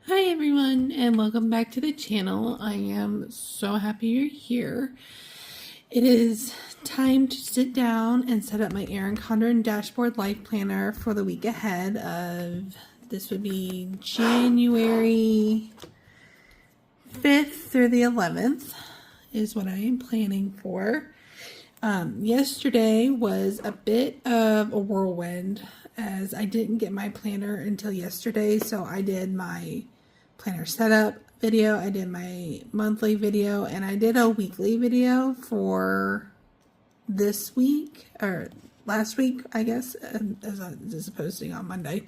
Hi everyone, and welcome back to the channel. I am so happy you're here. It is time to sit down and set up my Erin Condren Dashboard Life Planner for the week ahead of, this would be January 5th through the 11th is what I am planning for. Yesterday was a bit of a whirlwind as I didn't get my planner until yesterday, so I did my planner setup video, I did my monthly video, and I did a weekly video for this week, or last week, I guess, as this is posting on Monday.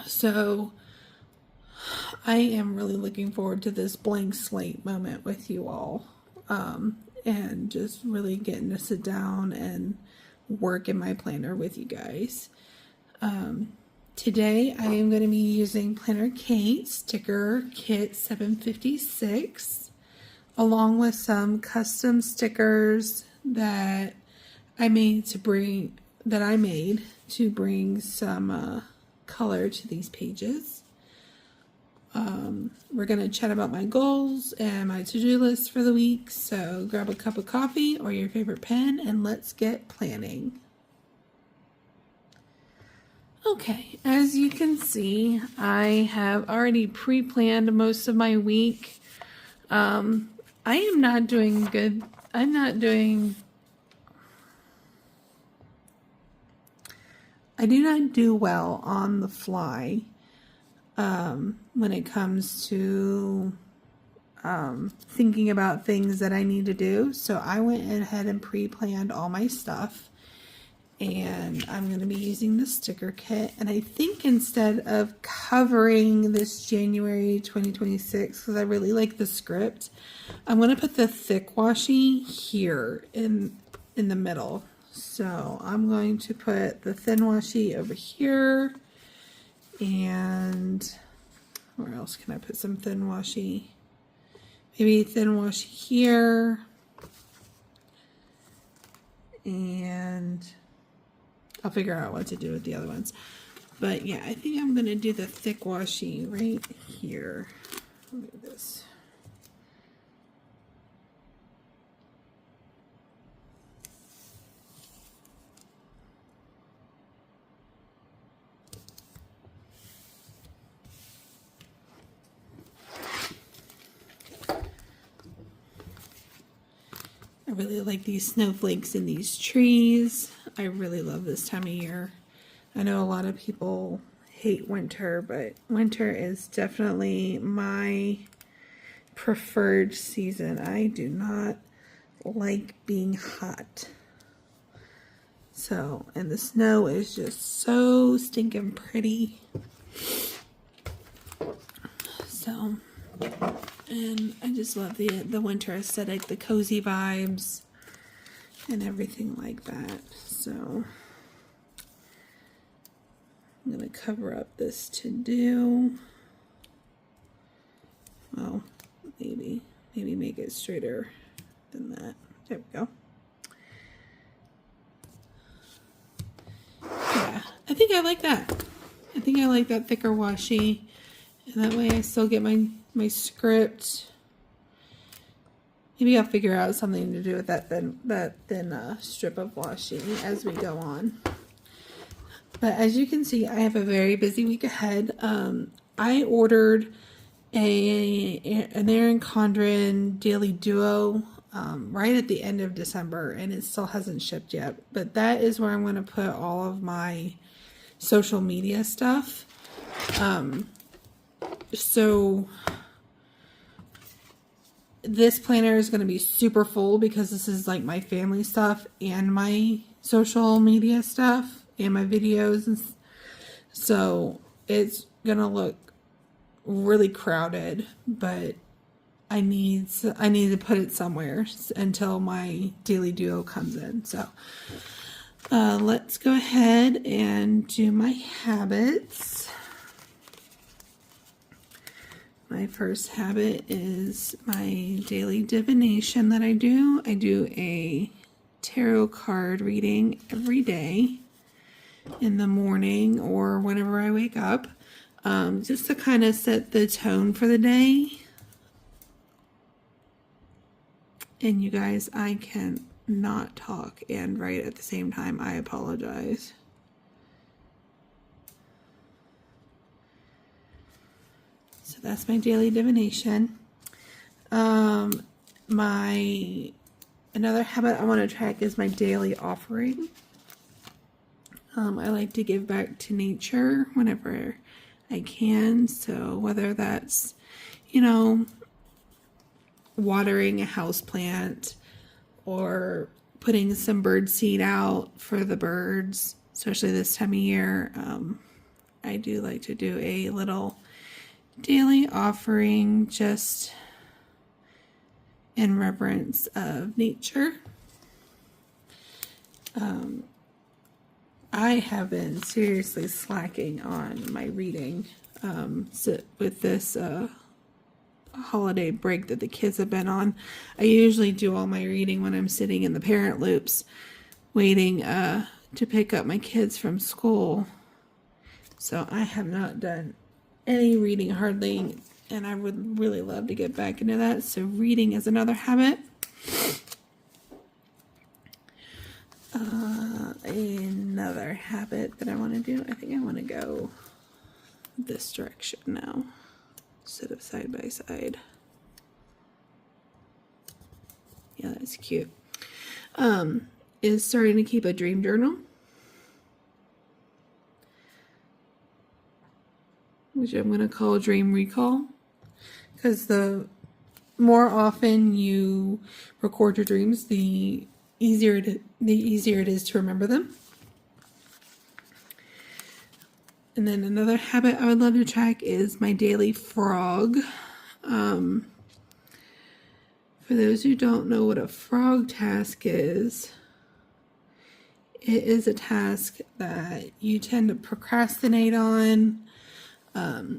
So I am really looking forward to this blank slate moment with you all, and just really getting to sit down and work in my planner with you guys. Today I am going to be using Planner Kate Sticker Kit 756 along with some custom stickers that I made to bring some color to these pages. We're going to chat about my goals and my to-do list for the week, so grab a cup of coffee or your favorite pen and let's get planning. Okay, as you can see, I have already pre-planned most of my week. I am not doing good. I do not do well on the fly when it comes to thinking about things that I need to do. So I went ahead and pre-planned all my stuff. And I'm going to be using the sticker kit. And I think instead of covering this January 2026, because I really like the script, I'm going to put the thick washi here in the middle. So I'm going to put the thin washi over here. And where else can I put some thin washi? Maybe thin washi here. And I'll figure out what to do with the other ones. But yeah, I think I'm going to do the thick washi right here. Look at this. I really like these snowflakes in these trees. I really love this time of year. I know a lot of people hate winter, but winter is definitely my preferred season. I do not like being hot. So, and the snow is just so stinking pretty. So, and I just love the winter aesthetic, the cozy vibes, and everything like that. So I'm going to cover up this to-do. Well, maybe make it straighter than that. There we go. Yeah, I think I like that. I think I like that thicker washi. And that way I still get my script. Maybe I'll figure out something to do with that thin strip of washi as we go on. But as you can see, I have a very busy week ahead. I ordered an Erin Condren Daily Duo right at the end of December, and it still hasn't shipped yet. But that is where I'm going to put all of my social media stuff. So this planner is going to be super full because this is like my family stuff and my social media stuff and my videos, and so it's going to look really crowded, but I need to put it somewhere until my daily duo comes in. So let's go ahead and do my habits. My first habit is my daily divination that I do. I do a tarot card reading every day in the morning or whenever I wake up. just to kind of set the tone for the day. And you guys, I can not talk and write at the same time. I apologize. So that's my daily divination. Another habit I want to track is my daily offering. I like to give back to nature whenever I can. So whether that's, watering a house plant or putting some bird seed out for the birds, especially this time of year, I do like to do a little daily offering just in reverence of nature. I have been seriously slacking on my reading with this holiday break that the kids have been on. I usually do all my reading when I'm sitting in the parent loops waiting to pick up my kids from school. So I have not done any reading hardly, and I would really love to get back into that. So reading is another habit. Another habit that I want to do, I think I want to go this direction now instead of side by side. Yeah, that's cute. Is starting to keep a dream journal, which I'm going to call dream recall, because the more often you record your dreams, the easier it is to remember them. And then another habit I would love to track is my daily frog. For those who don't know what a frog task is, it is a task that you tend to procrastinate on,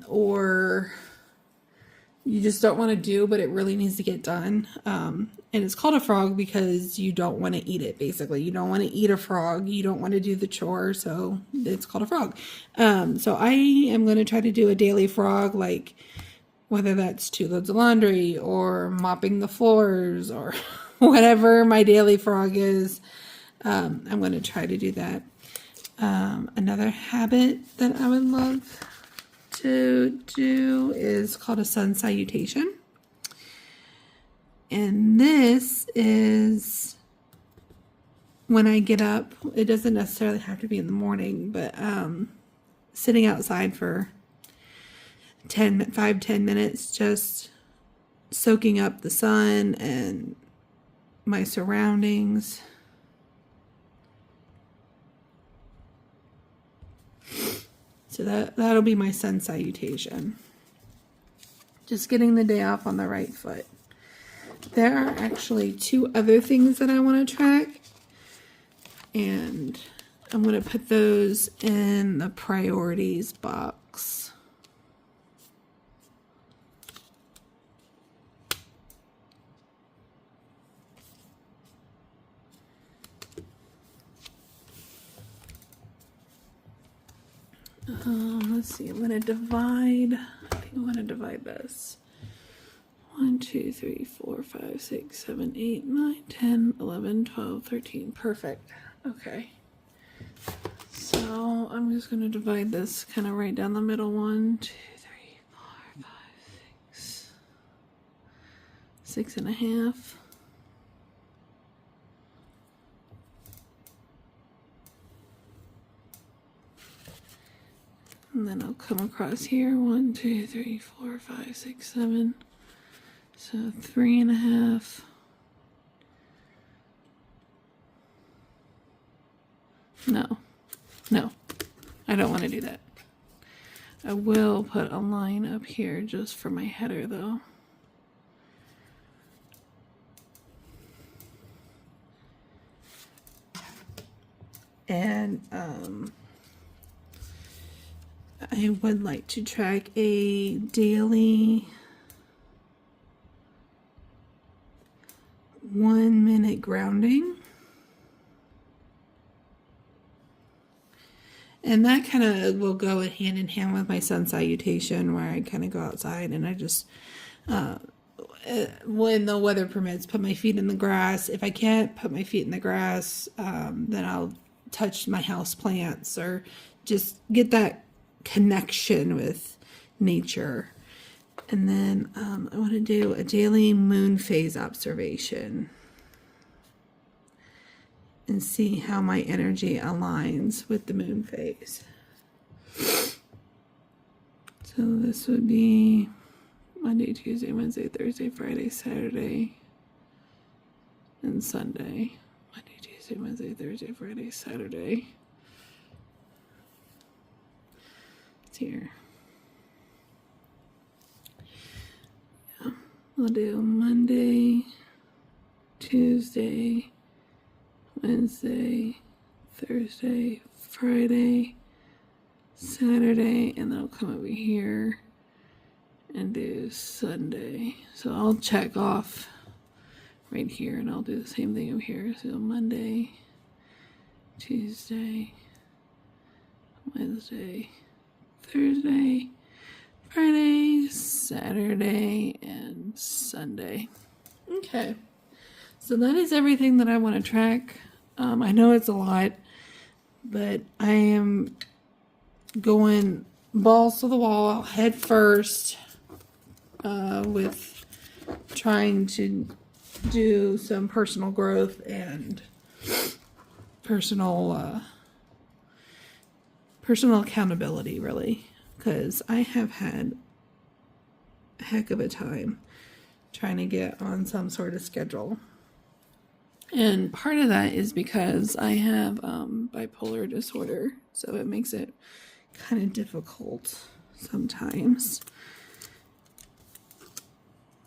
or you just don't want to do, but it really needs to get done. And it's called a frog because you don't want to eat it, basically. You don't want to eat a frog. You don't want to do the chore, so it's called a frog. So I am going to try to do a daily frog, like whether that's 2 loads of laundry or mopping the floors or whatever my daily frog is. I'm going to try to do that. Another habit that I would love to do is called a sun salutation. And this is when I get up. It doesn't necessarily have to be in the morning, but sitting outside for 5-10 minutes, just soaking up the sun and my surroundings. So that'll be my sun salutation. Just getting the day off on the right foot. There are actually 2 other things that I want to track, and I'm going to put those in the priorities box. Let's see, I'm going to divide. I think I'm going to divide this. 1, 2, 3, 4, 5, 6, 7, 8, 9, 10, 11, 12, 13. Perfect. Okay. So I'm just going to divide this kind of right down the middle. 1, 2, 3, 4, 5, 6. 6.5. And then I'll come across here. 1, 2, 3, 4, 5, 6, 7. So 3.5. No, I don't want to do that. I will put a line up here just for my header though. And I would like to track a daily 1-minute grounding. And that kind of will go hand in hand with my sun salutation, where I kind of go outside and I just, when the weather permits, put my feet in the grass. If I can't put my feet in the grass, then I'll touch my house plants or just get that connection with nature. And then I want to do a daily moon phase observation and see how my energy aligns with the moon phase. So this would be Monday, Tuesday, Wednesday, Thursday, Friday, Saturday, and Sunday. Monday, Tuesday, Wednesday, Thursday, Friday, Saturday. It's here. Yeah. We'll do Monday, Tuesday, Wednesday, Thursday, Friday, Saturday, and then I'll come over here and do Sunday. So I'll check off right here and I'll do the same thing over here. So Monday, Tuesday, Wednesday, Thursday, Friday, Saturday, and Sunday. Okay. So that is everything that I want to track. I know it's a lot, but I am going balls to the wall, head first, with trying to do some personal growth and personal accountability, really, because I have had a heck of a time trying to get on some sort of schedule. And part of that is because I have bipolar disorder, so it makes it kind of difficult sometimes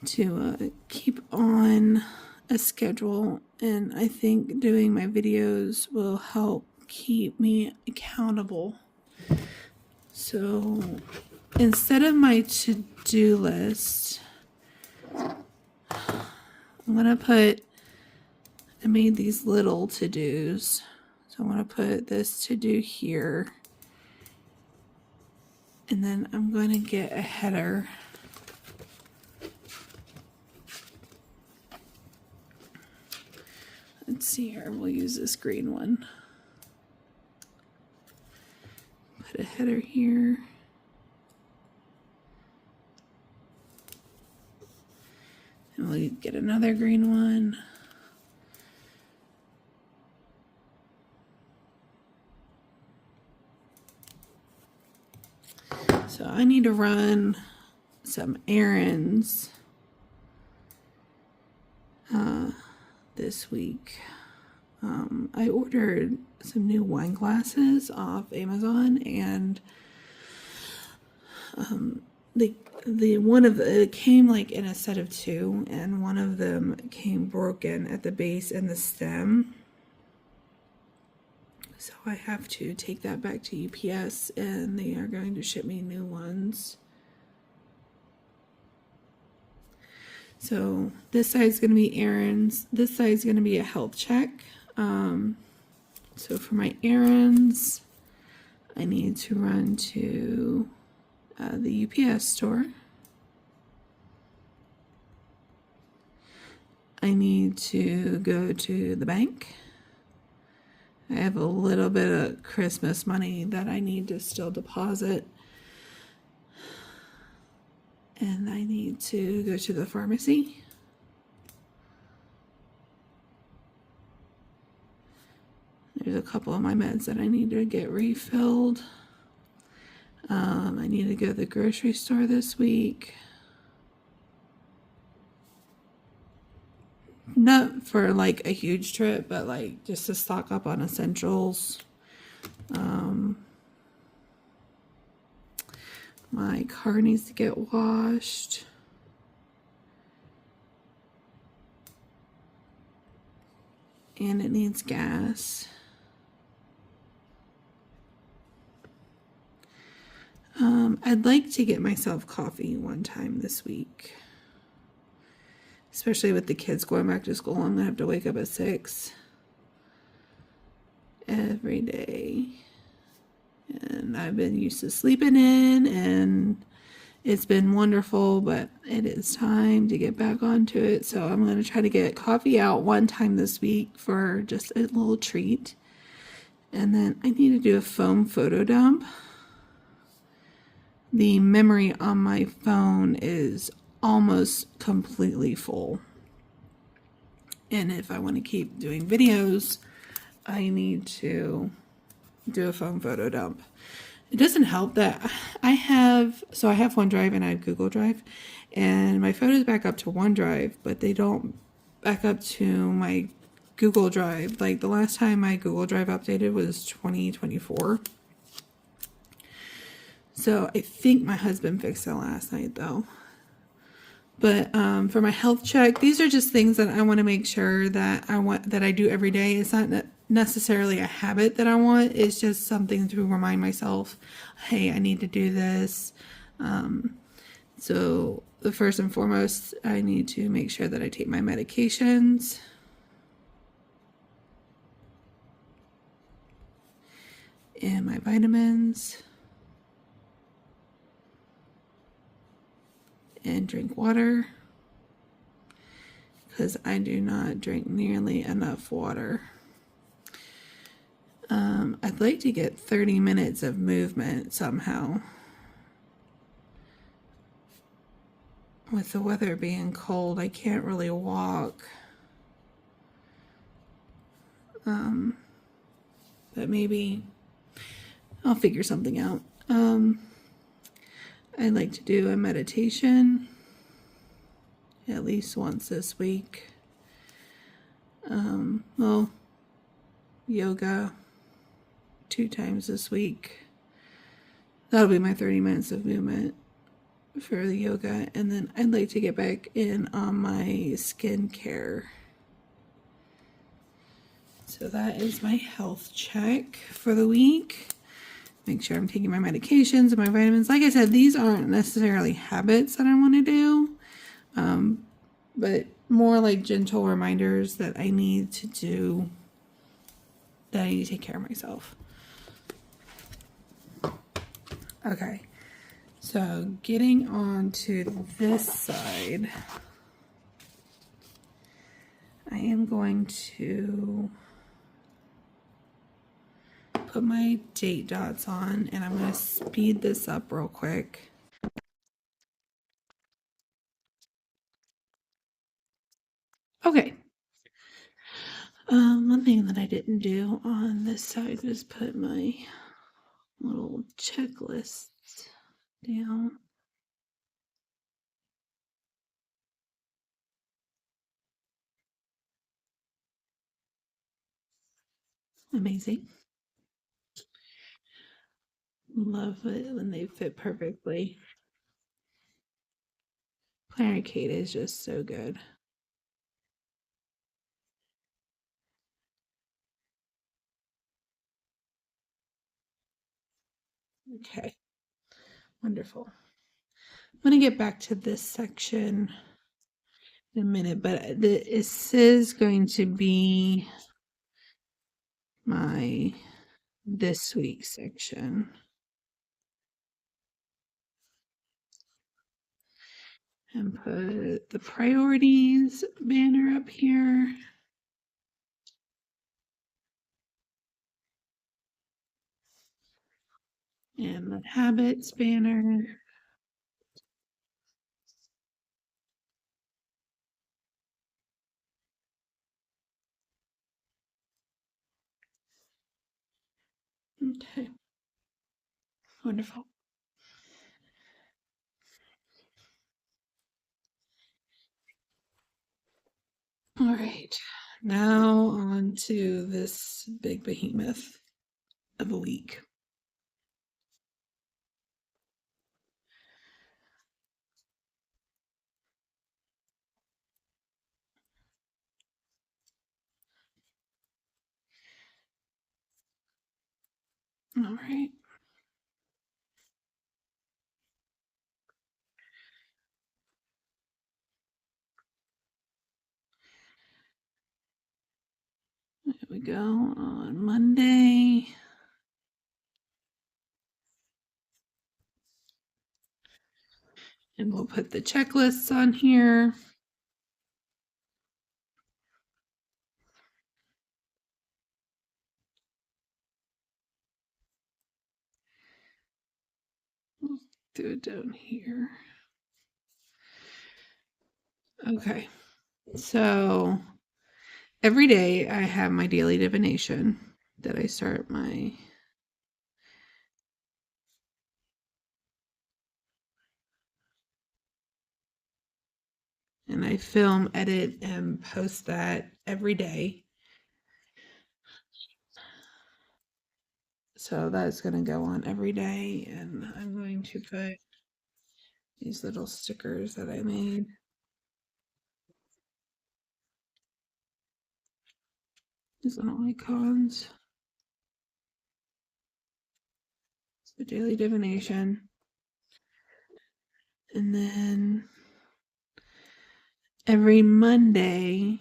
to keep on a schedule. And I think doing my videos will help keep me accountable. So instead of my to-do list, I'm going to put, I made these little to-dos. So I'm going to put this to-do here. And then I'm going to get a header. Let's see here. We'll use this green one. Put a header here. And we'll get another green one. So I need to run some errands this week. I ordered some new wine glasses off Amazon, and it came like in a set of 2, and one of them came broken at the base and the stem. So I have to take that back to UPS, and they are going to ship me new ones. So this side is going to be errands. This side is going to be a health check. So for my errands, I need to run to the UPS store. I need to go to the bank. I have a little bit of Christmas money that I need to still deposit. And I need to go to the pharmacy. There's a couple of my meds that I need to get refilled. I need to go to the grocery store this week. Not for like a huge trip, but like just to stock up on essentials. My car needs to get washed. And it needs gas. I'd like to get myself coffee one time this week. Especially with the kids going back to school. I'm going to have to wake up at 6 every day. And I've been used to sleeping in, and it's been wonderful, but it is time to get back onto it. So I'm going to try to get coffee out one time this week for just a little treat. And then I need to do a foam photo dump. The memory on my phone is almost completely full. And if I want to keep doing videos, I need to do a phone photo dump. It doesn't help that I have OneDrive and I have Google Drive, and my photos back up to OneDrive, but they don't back up to my Google Drive. Like the last time my Google Drive updated was 2024. So I think my husband fixed it last night though. But for my health check, these are just things that I want to make sure that I do every day. It's not necessarily a habit that I want. It's just something to remind myself, hey, I need to do this. So the first and foremost, I need to make sure that I take my medications. And my vitamins. And drink water, because I do not drink nearly enough water. I'd like to get 30 minutes of movement somehow. With the weather being cold, I can't really walk. But maybe I'll figure something out. I'd like to do a meditation at least once this week. Well, yoga 2 times this week. That'll be my 30 minutes of movement for the yoga. And then I'd like to get back in on my skincare. So that is my health check for the week. Make sure I'm taking my medications and my vitamins. Like I said, these aren't necessarily habits that I want to do, but more like gentle reminders that I need to do, that I need to take care of myself. Okay, so getting on to this side, I am going to put my date dots on, and I'm going to speed this up real quick. Okay. One thing that I didn't do on this side was put my little checklists down. Amazing. Love it when they fit perfectly. Planner Kate is just so good. Okay, wonderful. I'm going to get back to this section in a minute, but this is going to be my this week section. And put the priorities banner up here. And the habits banner. Okay, wonderful. All right, now on to this big behemoth of a week. All right. There we go. On Monday, And we'll put the checklists on here. We'll do it down here. Okay, so every day I have my daily divination that I start my and I film, edit, and post that every day. So that's going to go on every day, and I'm going to put these little stickers that I made. These little icons. It's the daily divination. And then every Monday,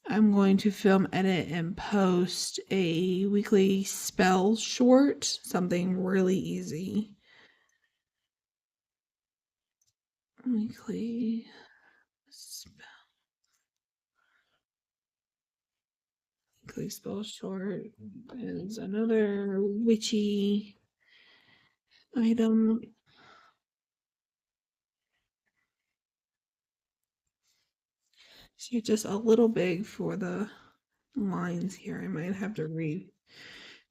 I'm going to film, edit, and post a weekly spell short, something really easy. Weekly spell short is another witchy item. So you're just a little big for the lines here. I might have to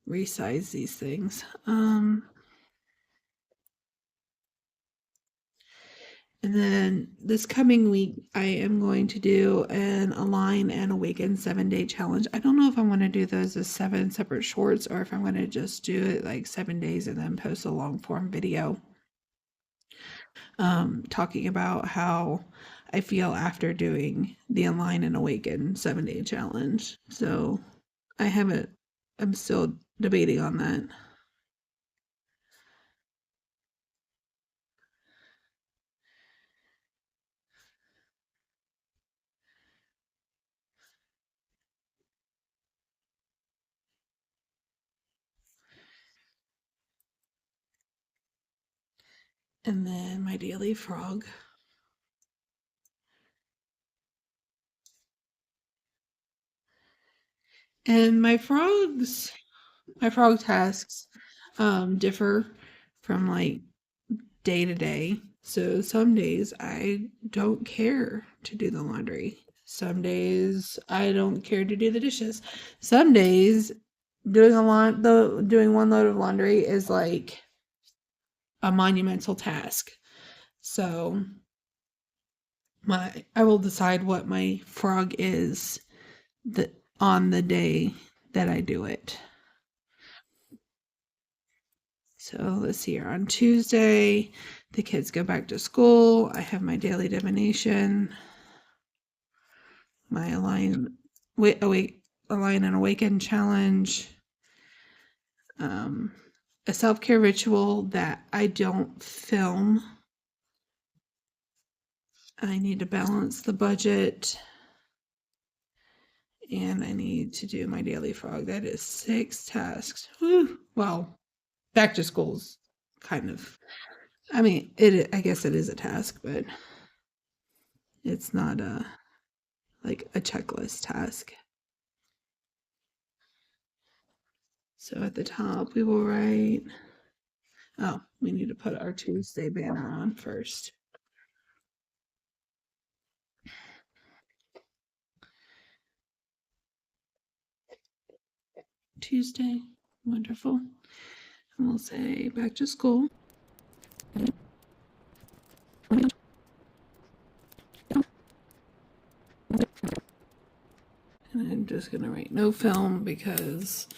resize these things. And then this coming week, I am going to do an Align and Awaken 7-day challenge. I don't know if I'm going to do those as 7 separate shorts or if I'm going to just do it like 7 days and then post a long form video talking about how I feel after doing the Align and Awaken 7-day challenge. So I'm still debating on that. And then my daily frog. And my frog tasks differ from like day to day. So some days I don't care to do the laundry. Some days I don't care to do the dishes. Some days doing doing one load of laundry is like a monumental task. So I will decide what my frog is on the day that I do it. So let's see here. On Tuesday, the kids go back to school. I have my daily divination, my Align and Awaken challenge, a self-care ritual that I don't film. I need to balance the budget. And I need to do my daily frog. That is 6 tasks. Whew. Well, back to school's kind of, I mean, I guess it is a task, but it's not like a checklist task. So at the top we will write, oh, we need to put our Tuesday banner on first. Tuesday, wonderful. And we'll say back to school. And I'm just going to write no film because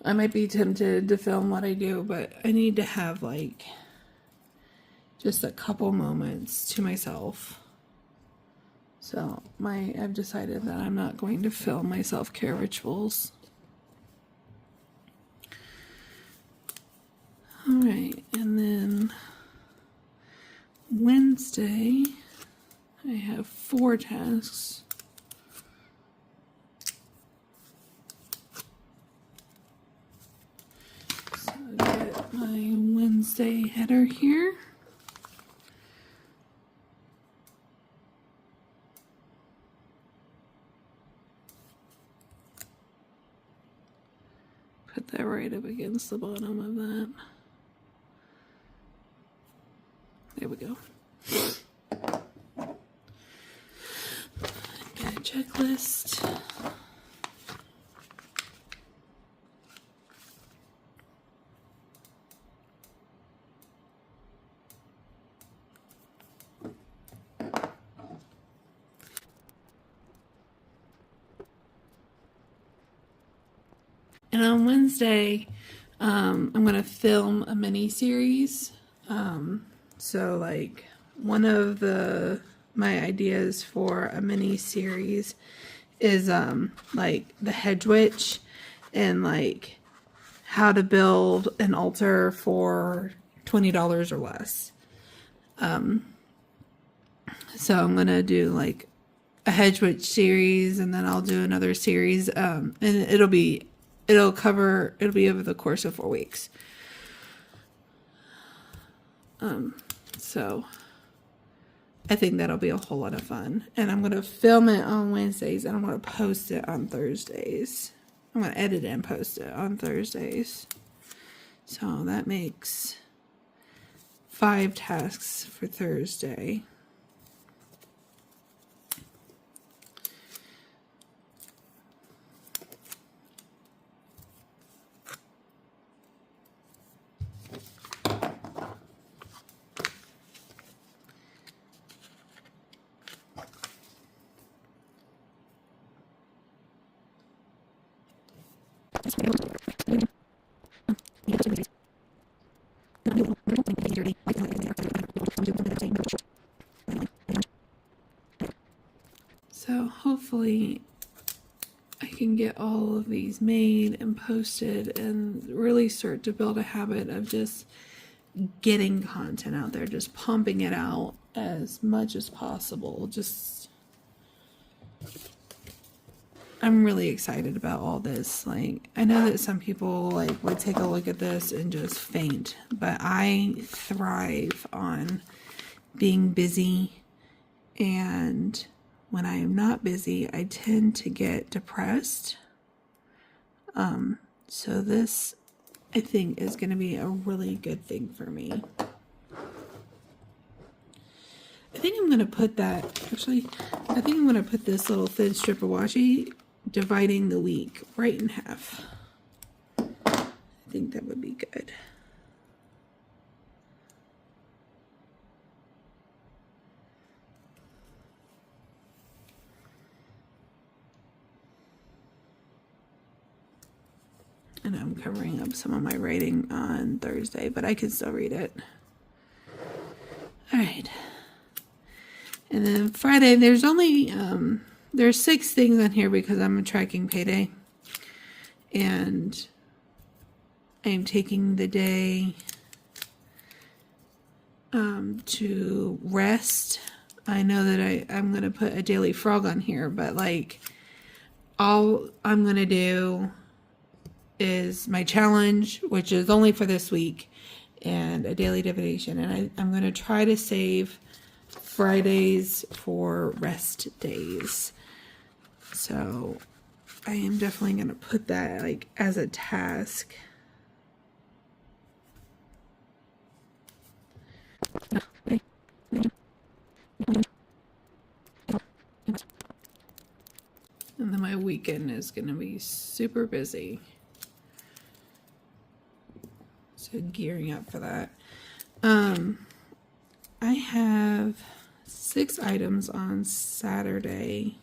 I might be tempted to film what I do, but I need to have like just a couple moments to myself. So I've decided that I'm not going to film my self-care rituals. All right, and then Wednesday, I have 4 tasks. So I get my Wednesday header here. Put that right up against the bottom of that. There we go. Get a checklist. And on Wednesday, I'm going to film a mini series. So like one of my ideas for a mini series is like the hedge witch and like how to build an altar for $20 or less. So I'm going to do like a hedge witch series, and then I'll do another series, and it'll be over the course of 4 weeks. So I think that'll be a whole lot of fun. And I'm going to film it on Wednesdays, and I'm going to post it on Thursdays. I'm going to edit it and post it on Thursdays. So that makes 5 tasks for Thursday. So hopefully I can get all of these made and posted and really start to build a habit of just getting content out there, just pumping it out as much as possible. I'm really excited about all this. Like, I know that some people like would take a look at this and just faint, but I thrive on being busy, and when I am not busy, I tend to get depressed. So this, I think, is going to be a really good thing for me. I think I'm going to put this little thin strip of washi dividing the week right in half. I think that would be good. And I'm covering up some of my writing on Thursday, but I can still read it. All right. And then Friday, there's only, there's 6 things on here because I'm tracking payday. And I'm taking the day to rest. I know that I'm going to put a daily frog on here, but like all I'm going to do is my challenge, which is only for this week, and a daily divination. And I'm going to try to save Fridays for rest days. So I am definitely going to put that like as a task. And then my weekend is going to be super busy. So gearing up for that. I have 6 items on Saturday,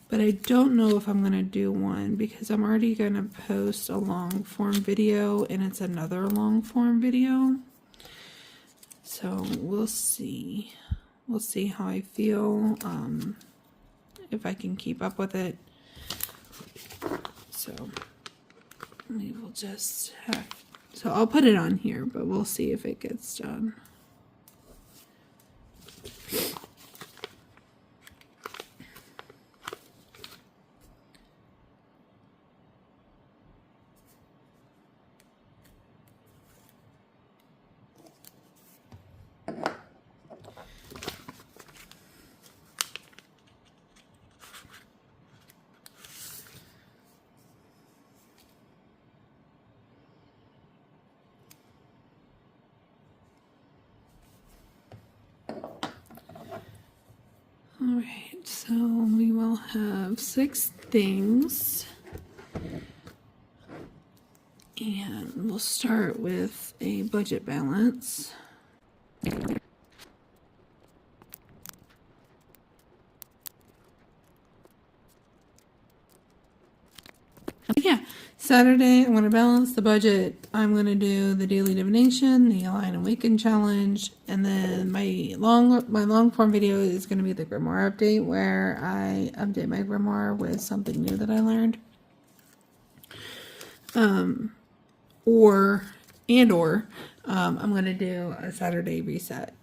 but I don't know if I'm going to do one because I'm already going to post a long form video, and it's another long form video. So we'll see. We'll see how I feel, if I can keep up with it. So we will just have, so I'll put it on here, but we'll see if it gets done. Alright, so we will have 6 things. And we'll start with a budget balance. Yeah, Saturday I'm going to balance the budget. I'm going to do the daily divination, the Align and Awaken challenge, and then my long form video is going to be the grimoire update, where I update my grimoire with something new that I learned. Or I'm going to do a Saturday reset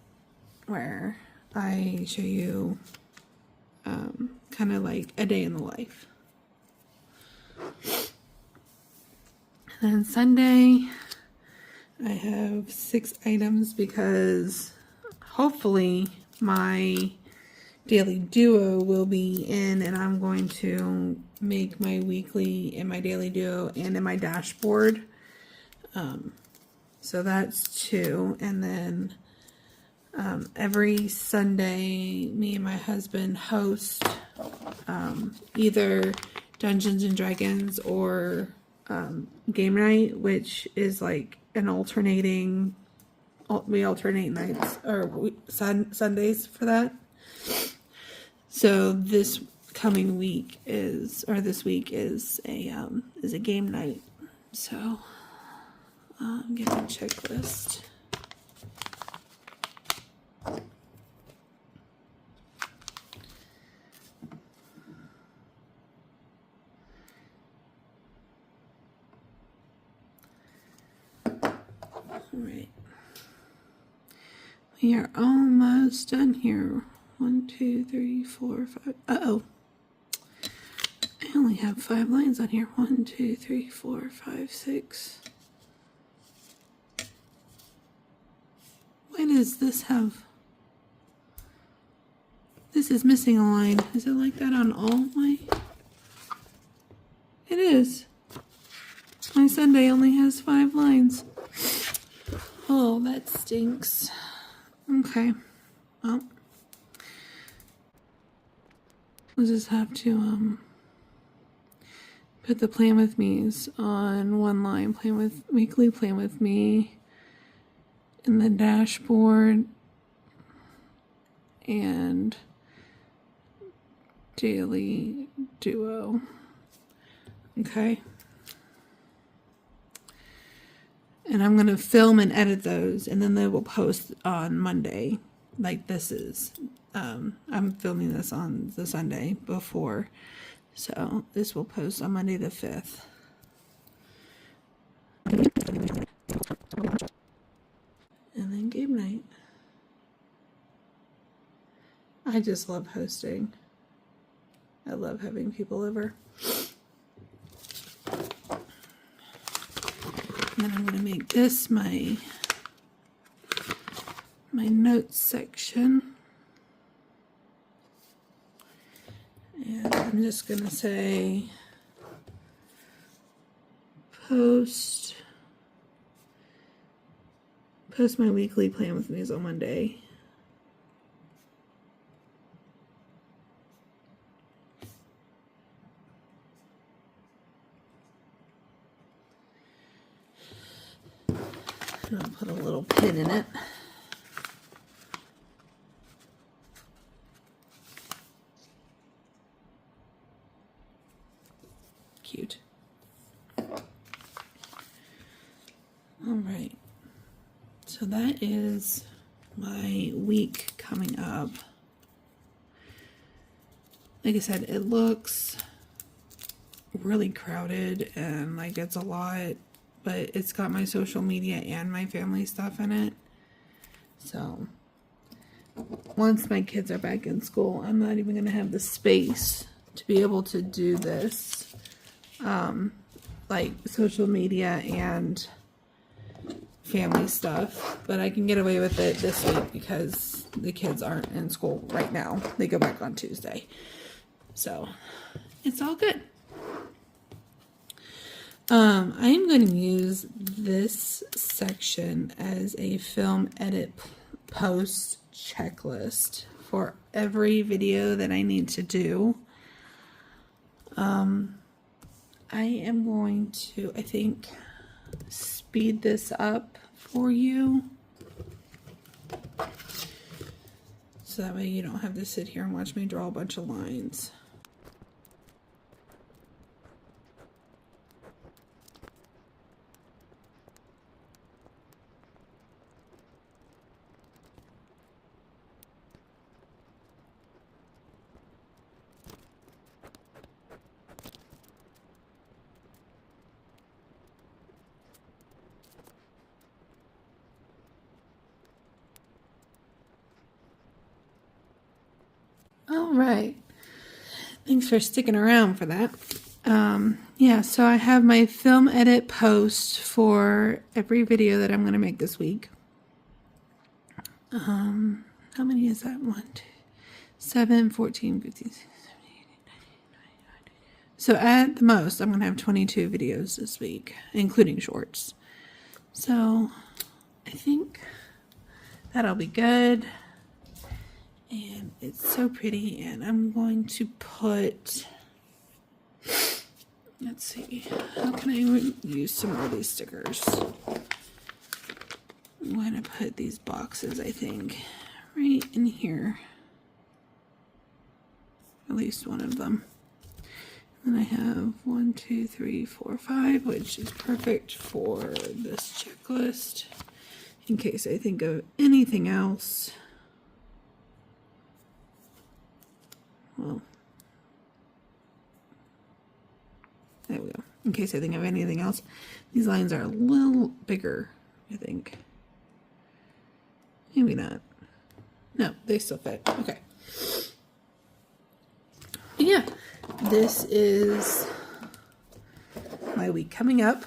where I show you kind of like a day in the life. And then Sunday, I have 6 items because hopefully my daily duo will be in, and I'm going to make my weekly in my daily duo and in my dashboard. So that's 2. And then every Sunday, me and my husband host either Dungeons and Dragons or game night, which is like an we alternate nights or Sundays for that. So this week is a game night. So get my checklist. Alright. We are almost done here. 1, 2, 3, 4, 5. Uh-oh. I only have 5 lines on here. 1, 2, 3, 4, 5, 6. Why does this have... This is missing a line. Is it like that on all my... It is. My Sunday only has 5 lines. Oh, that stinks. Okay. Well, we'll just have to put the plan with me's on one line. Weekly plan with me in the dashboard, and daily duo. Okay. And I'm going to film and edit those, and then they will post on Monday. Like this is. I'm filming this on the Sunday before. So this will post on Monday the 5th. And then game night. I just love hosting. I love having people over. And then I'm going to make this my notes section. And I'm just going to say post my weekly plan with me on Monday. And I'll put a little pin in it. Cute. All right. So that is my week coming up. Like I said, it looks really crowded and like it's a lot, but it's got my social media and my family stuff in it. So once my kids are back in school, I'm not even going to have the space to be able to do this, like social media and family stuff. But I can get away with it this week because the kids aren't in school right now. They go back on Tuesday. So it's all good. I am going to use this section as a film edit post checklist for every video that I need to do. I am going to, I think, speed this up for you. So that way you don't have to sit here and watch me draw a bunch of lines. All right. Thanks for sticking around for that. Yeah, so I have my film edit post for every video that I'm going to make this week. How many is that? 1, 2, 7, 14, 15, 16, 17, 18, 19, 20. So at the most, I'm going to have 22 videos this week, including shorts. So I think that'll be good. And it's so pretty, and I'm going to put, let's see, how can I use some more of these stickers? I'm going to put these boxes, I think, right in here. At least one of them. And I have 1, 2, 3, 4, 5, which is perfect for this checklist in case I think of anything else. Well, there we go. In case I think of anything else. These lines are a little bigger, I think. Maybe not. No, they still fit. Okay. Yeah, this is my week coming up.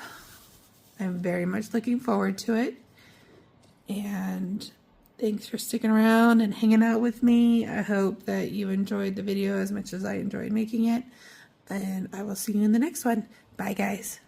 I'm very much looking forward to it. And thanks for sticking around and hanging out with me. I hope that you enjoyed the video as much as I enjoyed making it. And I will see you in the next one. Bye, guys.